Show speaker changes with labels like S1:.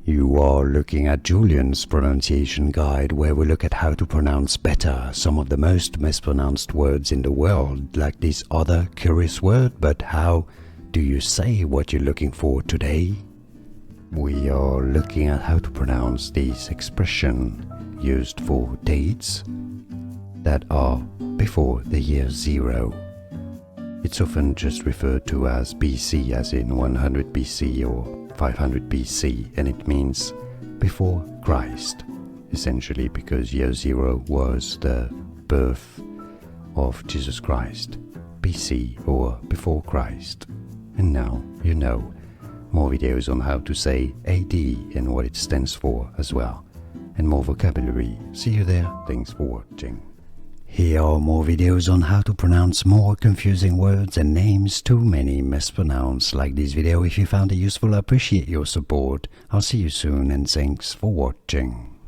S1: You are looking at Julian's pronunciation guide, where we look at how to pronounce better some of the most mispronounced words in the world, like this other curious word. But how do you say what you're looking for today? We are looking at how to pronounce this expression used for dates that are before the year 0. It's often just referred to as BC, as in 100 BC or 500 BC, and it means before Christ, essentially, because year 0 was the birth of Jesus Christ, BC or before Christ. And now you know more videos on how to say AD and what it stands for as well, and more vocabulary. See you there. Thanks for watching. Here are more videos on how to pronounce more confusing words and names too many mispronounced. Like this video if you found it useful. I appreciate your support. I'll see you soon and thanks for watching.